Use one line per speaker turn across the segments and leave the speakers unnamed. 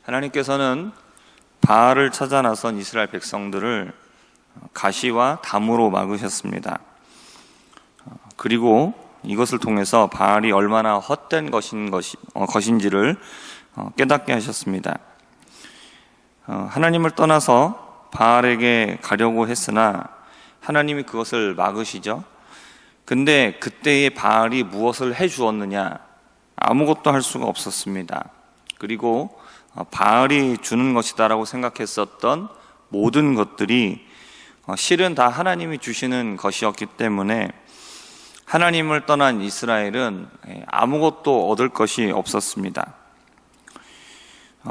하나님께서는 바알을 찾아 나선 이스라엘 백성들을 가시와 담으로 막으셨습니다. 그리고 이것을 통해서 바알이 얼마나 헛된 것인지를 깨닫게 하셨습니다. 하나님을 떠나서 바알에게 가려고 했으나 하나님이 그것을 막으시죠. 근데 그때의 바알이 무엇을 해 주었느냐? 아무것도 할 수가 없었습니다. 그리고 바알이 주는 것이다라고 생각했었던 모든 것들이 실은 다 하나님이 주시는 것이었기 때문에 하나님을 떠난 이스라엘은 아무것도 얻을 것이 없었습니다.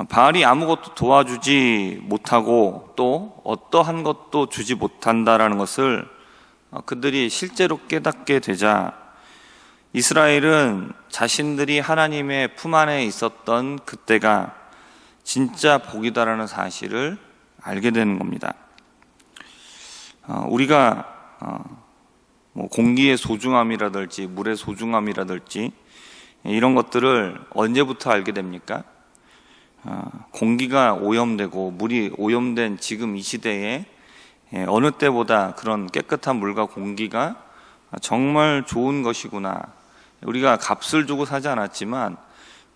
바알이 아무것도 도와주지 못하고 또 어떠한 것도 주지 못한다라는 것을 그들이 실제로 깨닫게 되자 이스라엘은 자신들이 하나님의 품 안에 있었던 그때가 진짜 복이다라는 사실을 알게 되는 겁니다. 우리가 공기의 소중함이라든지 물의 소중함이라든지 이런 것들을 언제부터 알게 됩니까? 공기가 오염되고 물이 오염된 지금 이 시대에 어느 때보다 그런 깨끗한 물과 공기가 정말 좋은 것이구나. 우리가 값을 주고 사지 않았지만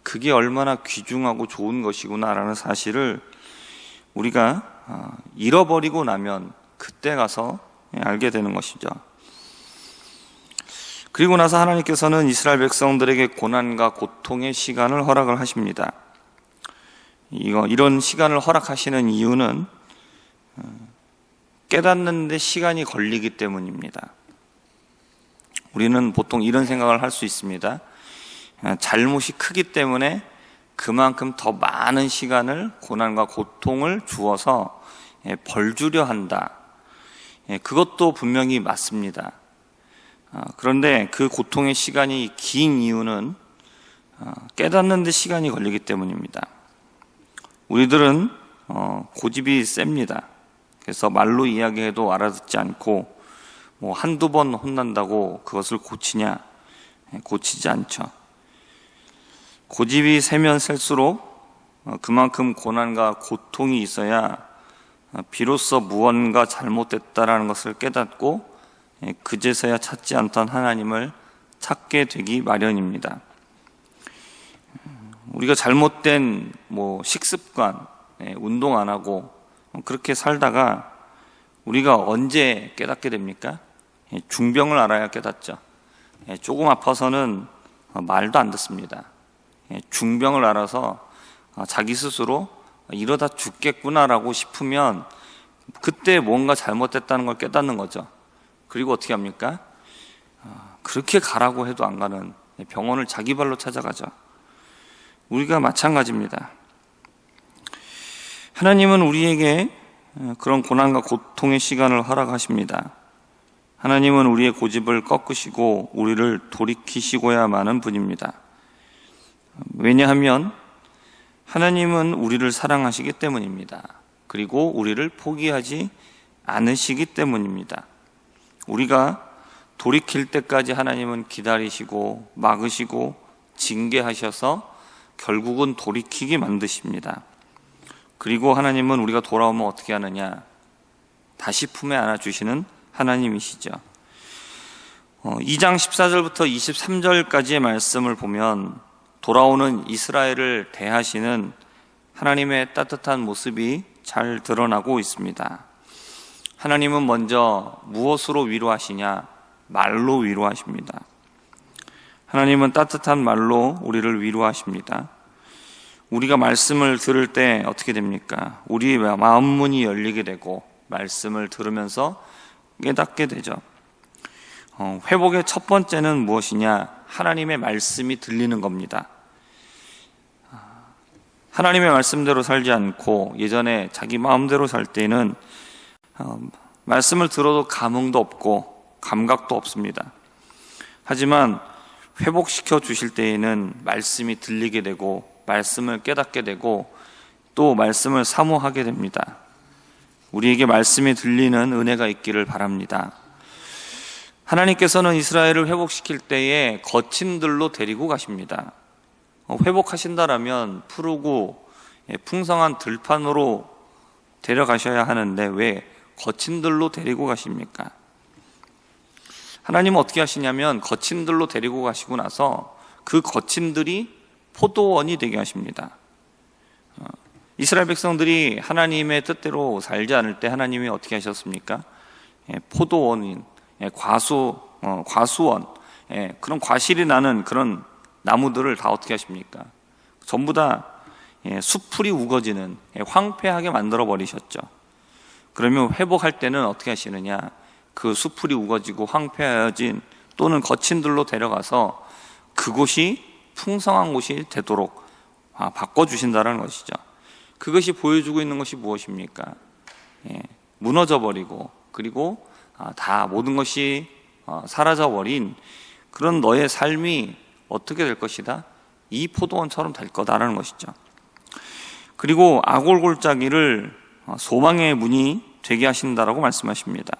그게 얼마나 귀중하고 좋은 것이구나라는 사실을 우리가 잃어버리고 나면 그때 가서 알게 되는 것이죠. 그리고 나서 하나님께서는 이스라엘 백성들에게 고난과 고통의 시간을 허락을 하십니다. 이런 시간을 허락하시는 이유는 깨닫는 데 시간이 걸리기 때문입니다. 우리는 보통 이런 생각을 할 수 있습니다. 잘못이 크기 때문에 그만큼 더 많은 시간을 고난과 고통을 주어서 벌 주려 한다. 그것도 분명히 맞습니다. 그런데 그 고통의 시간이 긴 이유는 깨닫는 데 시간이 걸리기 때문입니다. 우리들은 고집이 셉니다. 그래서 말로 이야기해도 알아듣지 않고 한두 번 혼난다고 그것을 고치냐? 고치지 않죠. 고집이 세면 셀수록 그만큼 고난과 고통이 있어야 비로소 무언가 잘못됐다라는 것을 깨닫고 그제서야 찾지 않던 하나님을 찾게 되기 마련입니다. 우리가 잘못된 식습관, 운동 안 하고 그렇게 살다가 우리가 언제 깨닫게 됩니까? 중병을 알아야 깨닫죠. 조금 아파서는 말도 안 듣습니다. 중병을 알아서 자기 스스로 이러다 죽겠구나라고 싶으면 그때 뭔가 잘못됐다는 걸 깨닫는 거죠. 그리고 어떻게 합니까? 그렇게 가라고 해도 안 가는 병원을 자기 발로 찾아가죠. 우리가 마찬가지입니다. 하나님은 우리에게 그런 고난과 고통의 시간을 허락하십니다. 하나님은 우리의 고집을 꺾으시고 우리를 돌이키시고야 마는 분입니다. 왜냐하면 하나님은 우리를 사랑하시기 때문입니다. 그리고 우리를 포기하지 않으시기 때문입니다. 우리가 돌이킬 때까지 하나님은 기다리시고 막으시고 징계하셔서 결국은 돌이키게 만드십니다. 그리고 하나님은 우리가 돌아오면 어떻게 하느냐? 다시 품에 안아주시는 하나님이시죠. 2장 14절부터 23절까지의 말씀을 보면 돌아오는 이스라엘을 대하시는 하나님의 따뜻한 모습이 잘 드러나고 있습니다. 하나님은 먼저 무엇으로 위로하시냐? 말로 위로하십니다. 하나님은 따뜻한 말로 우리를 위로하십니다. 우리가 말씀을 들을 때 어떻게 됩니까? 우리의 마음 문이 열리게 되고 말씀을 들으면서 깨닫게 되죠. 회복의 첫 번째는 무엇이냐? 하나님의 말씀이 들리는 겁니다. 하나님의 말씀대로 살지 않고 예전에 자기 마음대로 살 때는 말씀을 들어도 감흥도 없고 감각도 없습니다. 하지만 회복시켜 주실 때에는 말씀이 들리게 되고 말씀을 깨닫게 되고 또 말씀을 사모하게 됩니다. 우리에게 말씀이 들리는 은혜가 있기를 바랍니다. 하나님께서는 이스라엘을 회복시킬 때에 거친 들로 데리고 가십니다. 회복하신다라면 푸르고 풍성한 들판으로 데려가셔야 하는데 왜 거친 들로 데리고 가십니까? 하나님은 어떻게 하시냐면 거친 들로 데리고 가시고 나서 그 거친 들이 포도원이 되게 하십니다. 이스라엘 백성들이 하나님의 뜻대로 살지 않을 때 하나님이 어떻게 하셨습니까? 포도원인 과수원, 그런 과실이 나는 그런 나무들을 다 어떻게 하십니까? 전부 다 수풀이 우거지는 황폐하게 만들어 버리셨죠. 그러면 회복할 때는 어떻게 하시느냐? 그 수풀이 우거지고 황폐해진 또는 거친 들로 데려가서 그곳이 풍성한 곳이 되도록 바꿔주신다는 것이죠. 그것이 보여주고 있는 것이 무엇입니까? 무너져 버리고 그리고 다 모든 것이 사라져 버린 그런 너의 삶이 어떻게 될 것이다? 이 포도원처럼 될 거다라는 것이죠. 그리고 아골골짜기를 소망의 문이 되게 하신다라고 말씀하십니다.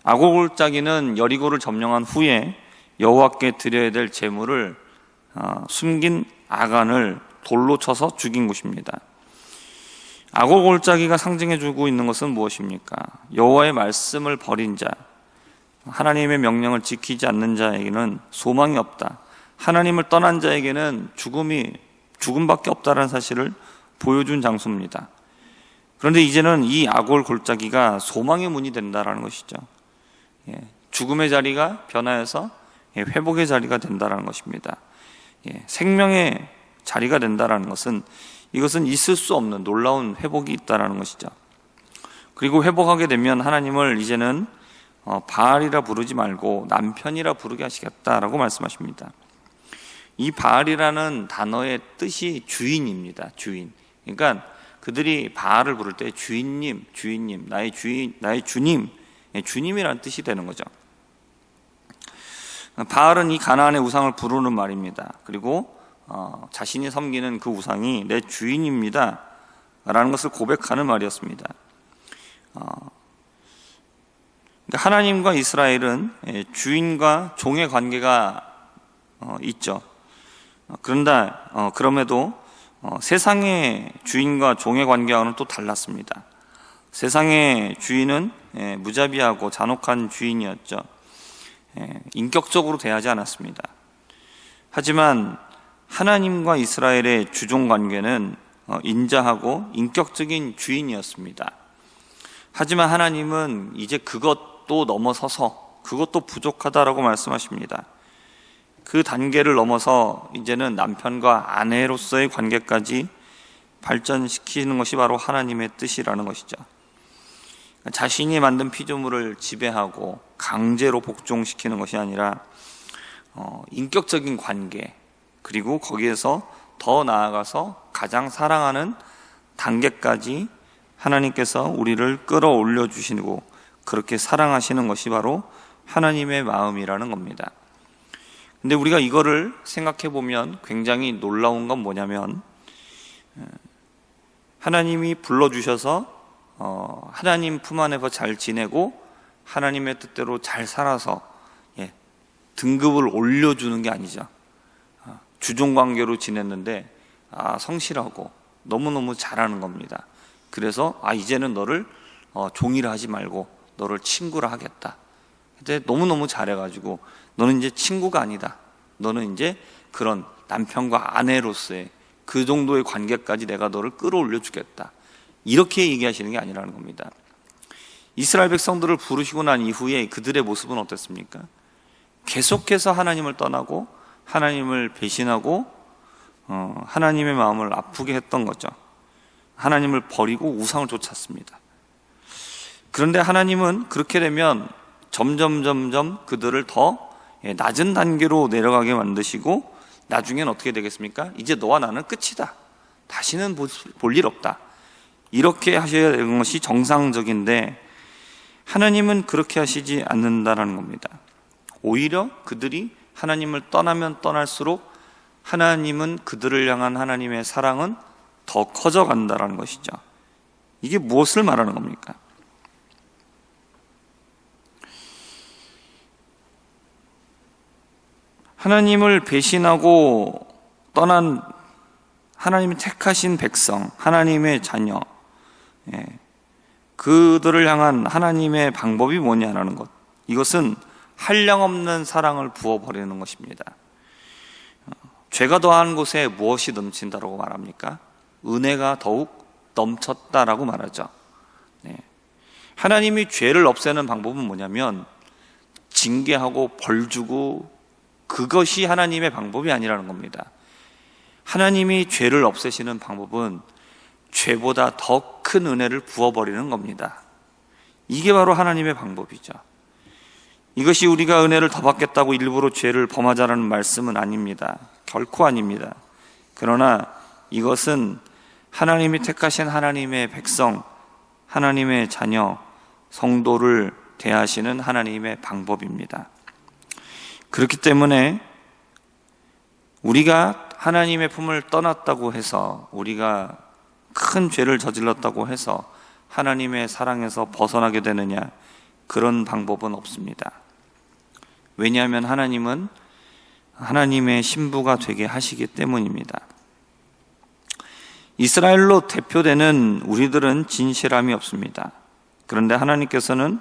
아골골짜기는 여리고를 점령한 후에 여호와께 드려야 될 제물을 숨긴 아간을 돌로 쳐서 죽인 곳입니다. 아골골짜기가 상징해주고 있는 것은 무엇입니까? 여호와의 말씀을 버린 자, 하나님의 명령을 지키지 않는 자에게는 소망이 없다. 하나님을 떠난 자에게는 죽음밖에 없다는 사실을 보여준 장소입니다. 그런데 이제는 이 아골골짜기가 소망의 문이 된다는 것이죠. 죽음의 자리가 변하여서 회복의 자리가 된다는 것입니다. 생명의 자리가 된다는 것은 이것은 있을 수 없는 놀라운 회복이 있다는 것이죠. 그리고 회복하게 되면 하나님을 이제는 바알이라 부르지 말고 남편이라 부르게 하시겠다라고 말씀하십니다. 이 바알이라는 단어의 뜻이 주인입니다. 주인. 그러니까 그들이 바알을 부를 때 주인님, 나의 주인, 나의 주님, 주님이라는 뜻이 되는 거죠. 바알은 이 가나안의 우상을 부르는 말입니다. 그리고 자신이 섬기는 그 우상이 내 주인입니다 라는 것을 고백하는 말이었습니다. 그러니까 하나님과 이스라엘은 주인과 종의 관계가 있죠. 그럼에도 세상의 주인과 종의 관계와는 또 달랐습니다. 세상의 주인은 무자비하고 잔혹한 주인이었죠. 인격적으로 대하지 않았습니다. 하지만 하나님과 이스라엘의 주종 관계는 인자하고 인격적인 주인이었습니다. 하지만 하나님은 이제 그것도 넘어서서 그것도 부족하다라고 말씀하십니다. 그 단계를 넘어서 이제는 남편과 아내로서의 관계까지 발전시키는 것이 바로 하나님의 뜻이라는 것이죠. 자신이 만든 피조물을 지배하고 강제로 복종시키는 것이 아니라 인격적인 관계, 그리고 거기에서 더 나아가서 가장 사랑하는 단계까지 하나님께서 우리를 끌어올려 주시고 그렇게 사랑하시는 것이 바로 하나님의 마음이라는 겁니다. 근데 우리가 이거를 생각해 보면 굉장히 놀라운 건 뭐냐면 하나님이 불러주셔서 하나님 품 안에서 잘 지내고 하나님의 뜻대로 잘 살아서 등급을 올려주는 게 아니죠. 주종관계로 지냈는데 성실하고 너무너무 잘하는 겁니다. 그래서 이제는 너를 종이라 하지 말고 너를 친구라 하겠다. 근데 너무너무 잘해가지고 너는 이제 친구가 아니다. 너는 이제 그런 남편과 아내로서의 그 정도의 관계까지 내가 너를 끌어올려 주겠다. 이렇게 얘기하시는 게 아니라는 겁니다. 이스라엘 백성들을 부르시고 난 이후에 그들의 모습은 어땠습니까? 계속해서 하나님을 떠나고 하나님을 배신하고 하나님의 마음을 아프게 했던 거죠. 하나님을 버리고 우상을 쫓았습니다. 그런데 하나님은 그렇게 되면 점점 그들을 더 낮은 단계로 내려가게 만드시고 나중엔 어떻게 되겠습니까? 이제 너와 나는 끝이다. 다시는 볼 일 없다. 이렇게 하셔야 되는 것이 정상적인데 하나님은 그렇게 하시지 않는다는 겁니다. 오히려 그들이 하나님을 떠나면 떠날수록 하나님은 그들을 향한 하나님의 사랑은 더 커져간다는 것이죠. 이게 무엇을 말하는 겁니까? 하나님을 배신하고 떠난 하나님이 택하신 백성, 하나님의 자녀, 그들을 향한 하나님의 방법이 뭐냐라는 것, 이것은 한량없는 사랑을 부어버리는 것입니다. 죄가 더한 곳에 무엇이 넘친다라고 말합니까? 은혜가 더욱 넘쳤다라고 말하죠. 하나님이 죄를 없애는 방법은 뭐냐면 징계하고 벌 주고, 그것이 하나님의 방법이 아니라는 겁니다. 하나님이 죄를 없애시는 방법은 죄보다 더 큰 은혜를 부어버리는 겁니다. 이게 바로 하나님의 방법이죠. 이것이 우리가 은혜를 더 받겠다고 일부러 죄를 범하자라는 말씀은 아닙니다. 결코 아닙니다. 그러나 이것은 하나님이 택하신 하나님의 백성, 하나님의 자녀, 성도를 대하시는 하나님의 방법입니다. 그렇기 때문에 우리가 하나님의 품을 떠났다고 해서, 우리가 큰 죄를 저질렀다고 해서 하나님의 사랑에서 벗어나게 되느냐, 그런 방법은 없습니다. 왜냐하면 하나님은 하나님의 신부가 되게 하시기 때문입니다. 이스라엘로 대표되는 우리들은 진실함이 없습니다. 그런데 하나님께서는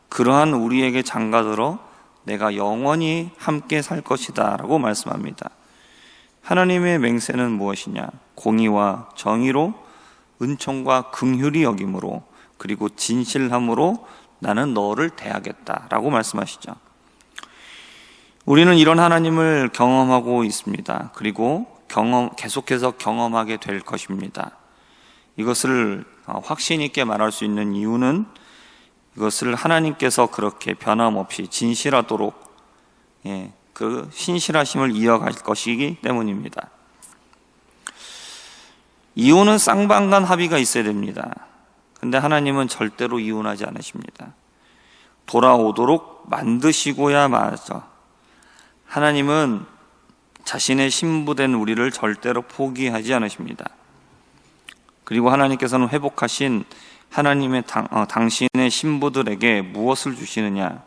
그러한 우리에게 장가들어 내가 영원히 함께 살 것이다 라고 말씀합니다. 하나님의 맹세는 무엇이냐? 공의와 정의로, 은총과 긍휼히 여김으로, 그리고 진실함으로 나는 너를 대하겠다 라고 말씀하시죠. 우리는 이런 하나님을 경험하고 있습니다. 그리고 계속해서 경험하게 될 것입니다. 이것을 확신 있게 말할 수 있는 이유는 이것을 하나님께서 그렇게 변함없이 진실하도록 그 신실하심을 이어갈 것이기 때문입니다. 이혼은 쌍방간 합의가 있어야 됩니다. 근데 하나님은 절대로 이혼하지 않으십니다. 돌아오도록 만드시고야 마죠. 하나님은 자신의 신부된 우리를 절대로 포기하지 않으십니다. 그리고 하나님께서는 회복하신 하나님의 당신의 신부들에게 무엇을 주시느냐?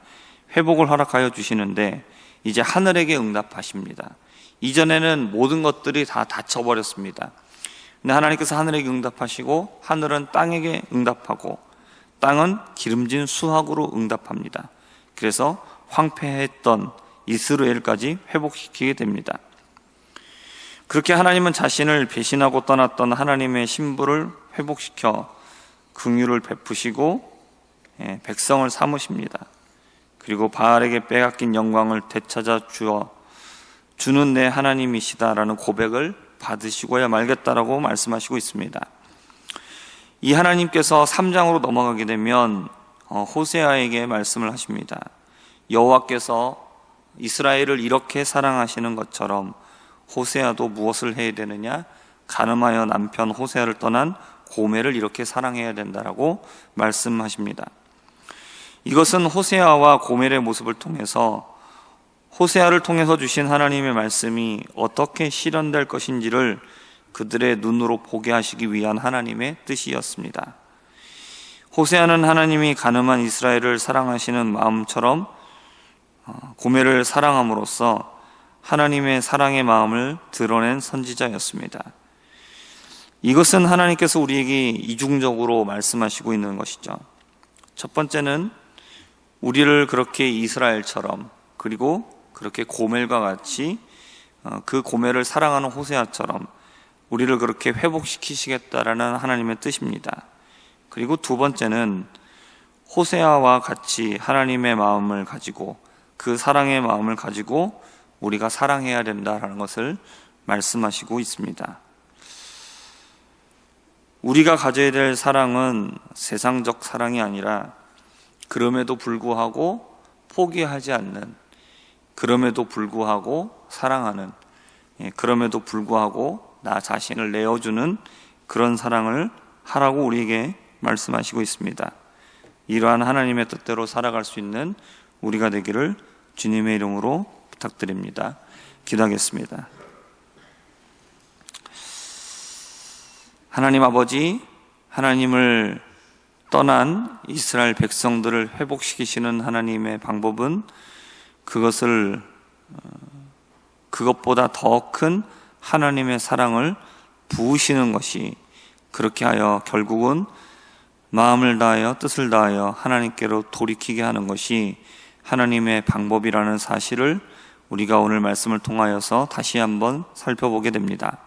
회복을 허락하여 주시는데 이제 하늘에게 응답하십니다. 이전에는 모든 것들이 다 닫혀버렸습니다. 근데 하나님께서 하늘에게 응답하시고, 하늘은 땅에게 응답하고, 땅은 기름진 수확으로 응답합니다. 그래서 황폐했던 이스라엘까지 회복시키게 됩니다. 그렇게 하나님은 자신을 배신하고 떠났던 하나님의 신부를 회복시켜 긍휼을 베푸시고 백성을 삼으십니다. 그리고 바알에게 빼앗긴 영광을 되찾아 주는 내 하나님이시다라는 고백을 받으시고야 말겠다라고 말씀하시고 있습니다. 이 하나님께서 3장으로 넘어가게 되면 호세아에게 말씀을 하십니다. 여호와께서 이스라엘을 이렇게 사랑하시는 것처럼 호세아도 무엇을 해야 되느냐? 간음하여 남편 호세아를 떠난 고멜을 이렇게 사랑해야 된다라고 말씀하십니다. 이것은 호세아와 고멜의 모습을 통해서, 호세아를 통해서 주신 하나님의 말씀이 어떻게 실현될 것인지를 그들의 눈으로 보게 하시기 위한 하나님의 뜻이었습니다. 호세아는 하나님이 간음한 이스라엘을 사랑하시는 마음처럼 고멜을 사랑함으로써 하나님의 사랑의 마음을 드러낸 선지자였습니다. 이것은 하나님께서 우리에게 이중적으로 말씀하시고 있는 것이죠. 첫 번째는 우리를 그렇게 이스라엘처럼, 그리고 그렇게 고멜과 같이 그 고멜을 사랑하는 호세아처럼 우리를 그렇게 회복시키시겠다라는 하나님의 뜻입니다. 그리고 두 번째는 호세아와 같이 하나님의 마음을 가지고, 그 사랑의 마음을 가지고 우리가 사랑해야 된다라는 것을 말씀하시고 있습니다. 우리가 가져야 될 사랑은 세상적 사랑이 아니라 그럼에도 불구하고 포기하지 않는, 그럼에도 불구하고 사랑하는, 그럼에도 불구하고 나 자신을 내어주는 그런 사랑을 하라고 우리에게 말씀하시고 있습니다. 이러한 하나님의 뜻대로 살아갈 수 있는 우리가 되기를 주님의 이름으로 부탁드립니다. 기도하겠습니다. 하나님 아버지, 하나님을 떠난 이스라엘 백성들을 회복시키시는 하나님의 방법은 그것보다 더 큰 하나님의 사랑을 부으시는 것이, 그렇게 하여 결국은 마음을 다하여 뜻을 다하여 하나님께로 돌이키게 하는 것이 하나님의 방법이라는 사실을 우리가 오늘 말씀을 통하여서 다시 한번 살펴보게 됩니다.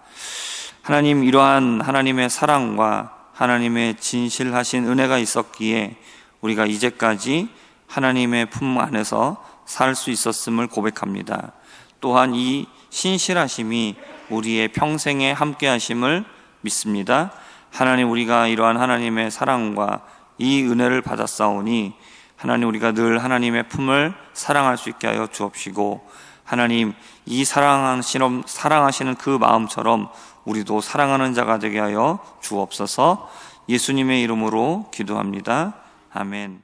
하나님, 이러한 하나님의 사랑과 하나님의 진실하신 은혜가 있었기에 우리가 이제까지 하나님의 품 안에서 살 수 있었음을 고백합니다. 또한 이 신실하심이 우리의 평생에 함께 하심을 믿습니다. 하나님, 우리가 이러한 하나님의 사랑과 이 은혜를 받았사오니 하나님, 우리가 늘 하나님의 품을 사랑할 수 있게 하여 주옵시고, 하나님, 이 사랑하시는 그 마음처럼 우리도 사랑하는 자가 되게 하여 주옵소서. 예수님의 이름으로 기도합니다. 아멘.